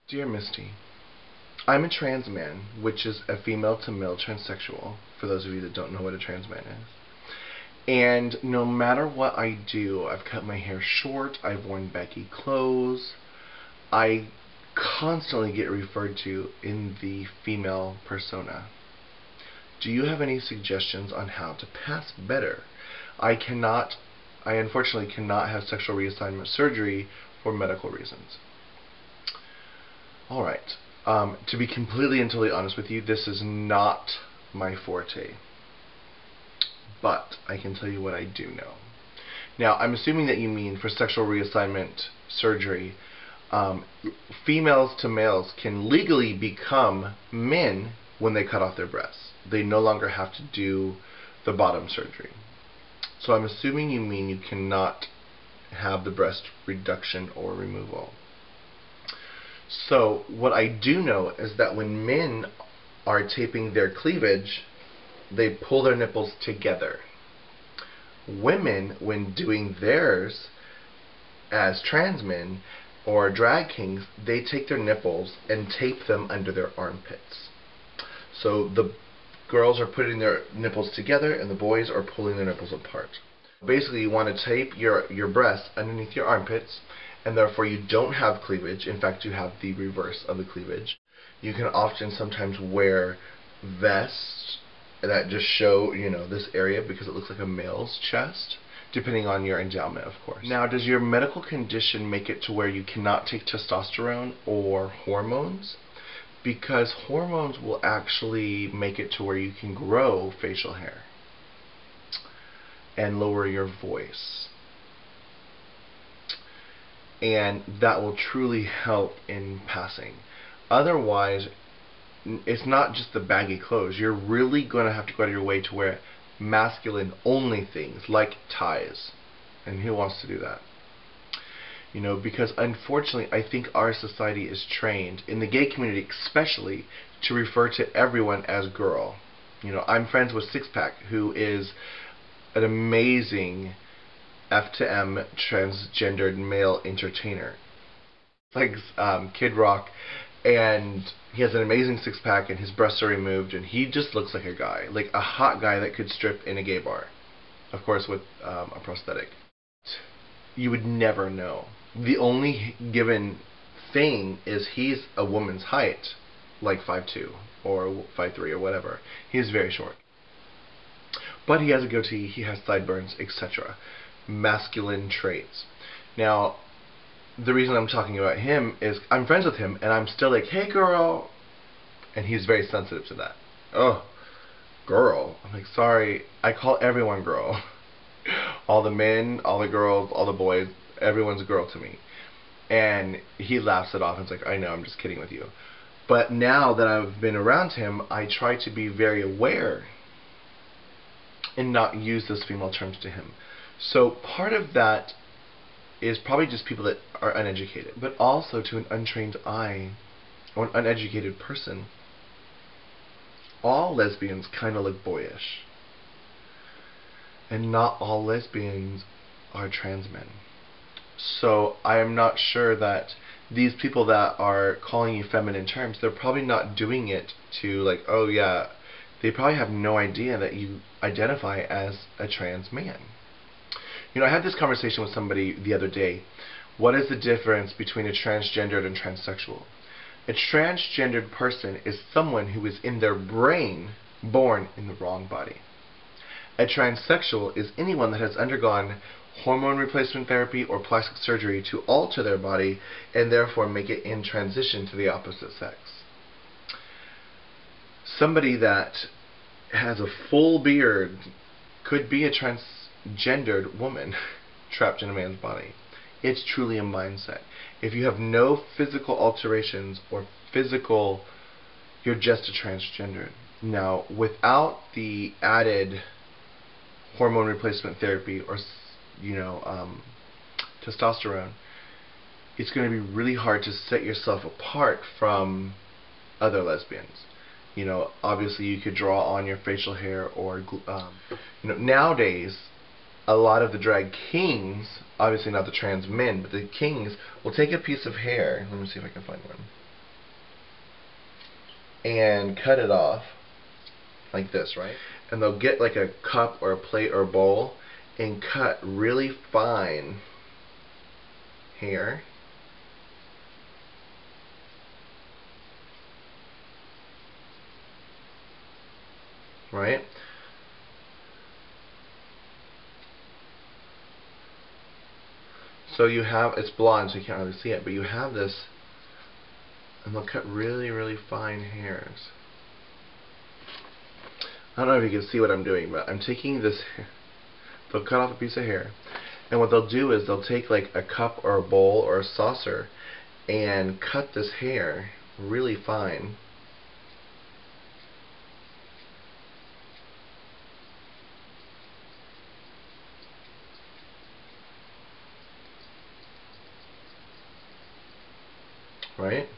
Dear Misty, I'm a trans man, which is a female to male transsexual, for those of you that don't know what a trans man is. And no matter what I do, I've cut my hair short, I've worn baggy clothes, I constantly get referred to in the female persona. Do you have any suggestions on how to pass better? I unfortunately cannot have sexual reassignment surgery for medical reasons. Alright, to be completely and totally honest with you, this is not my forte. But I can tell you what I do know. Now, I'm assuming that you mean for sexual reassignment surgery, females to males can legally become men when they cut off their breasts. They no longer have to do the bottom surgery. So I'm assuming you mean you cannot have the breast reduction or removal. So what I do know is that when men are taping their cleavage, they pull their nipples together. Women, when doing theirs as trans men or drag kings, they take their nipples and tape them under their armpits. So the girls are putting their nipples together and the boys are pulling their nipples apart. Basically, you want to tape your breasts underneath your armpits, and therefore you don't have cleavage. In fact, you have the reverse of the cleavage. You can often sometimes wear vests that just show, this area because it looks like a male's chest, depending on your endowment, of course. Now, does your medical condition make it to where you cannot take testosterone or hormones? Because hormones will actually make it to where you can grow facial hair and lower your voice. And that will truly help in passing. Otherwise, it's not just the baggy clothes. You're really going to have to go out of your way to wear masculine only things like ties. And who wants to do that? Because unfortunately I think our society is trained, in the gay community especially, to refer to everyone as girl. I'm friends with Six Pack, who is an amazing F to M transgendered male entertainer. Like Kid Rock, and he has an amazing six-pack and his breasts are removed and he just looks like a guy, like a hot guy that could strip in a gay bar, of course with a prosthetic. You would never know. The only given thing is he's a woman's height, like 5'2" or 5'3" or whatever. He's very short. But he has a goatee, he has sideburns, etc. Masculine traits. Now, the reason I'm talking about him is I'm friends with him and I'm still like, hey girl, and he's very sensitive to that. Oh, girl. I'm like, sorry, I call everyone girl. All the men, all the girls, all the boys, everyone's a girl to me. And he laughs it off and is like, I know, I'm just kidding with you. But now that I've been around him, I try to be very aware and not use those female terms to him. So part of that is probably just people that are uneducated, but also to an untrained eye or an uneducated person, all lesbians kind of look boyish. And not all lesbians are trans men. So I am not sure that these people that are calling you feminine terms, they're probably not doing it to like, oh yeah, they probably have no idea that you identify as a trans man. I had this conversation with somebody the other day. What is the difference between a transgendered and transsexual? A transgendered person is someone who is in their brain born in the wrong body. A transsexual is anyone that has undergone hormone replacement therapy or plastic surgery to alter their body and therefore make it in transition to the opposite sex. Somebody that has a full beard could be a transgendered woman trapped in a man's body. It's truly a mindset. If you have no physical alterations or you're just a transgender. Now, without the added hormone replacement therapy or testosterone, it's going to be really hard to set yourself apart from other lesbians. Obviously you could draw on your facial hair or nowadays a lot of the drag kings, obviously not the trans men, but the kings will take a piece of hair. Let me see if I can find one. and cut it off like this, right? And they'll get like a cup or a plate or a bowl and cut really fine hair. Right? So you have, it's blonde so you can't really see it, but you have this, and they'll cut really, really fine hairs. I don't know if you can see what I'm doing, but I'm taking this, they'll cut off a piece of hair, and what they'll do is they'll take like a cup or a bowl or a saucer and cut this hair really fine. Right?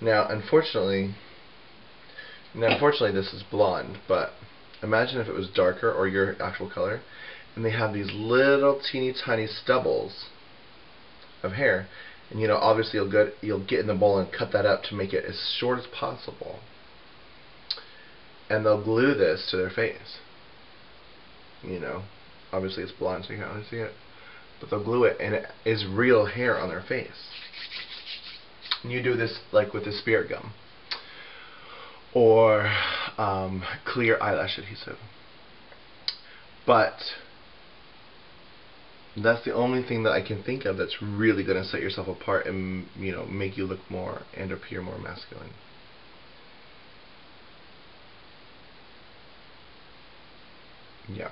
Now, unfortunately, this is blonde, but imagine if it was darker, or your actual color, and they have these little teeny tiny stubbles of hair, and you know, obviously you'll get in the bowl and cut that up to make it as short as possible, and they'll glue this to their face. You know, obviously it's blonde so you can't really see it, but they'll glue it, and it is real hair on their face. And you do this like with the spirit gum or clear eyelash adhesive. But that's the only thing that I can think of that's really going to set yourself apart and, you know, make you look more and appear more masculine. Yeah.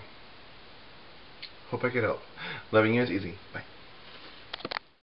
Hope I could help. Loving you is easy. Bye.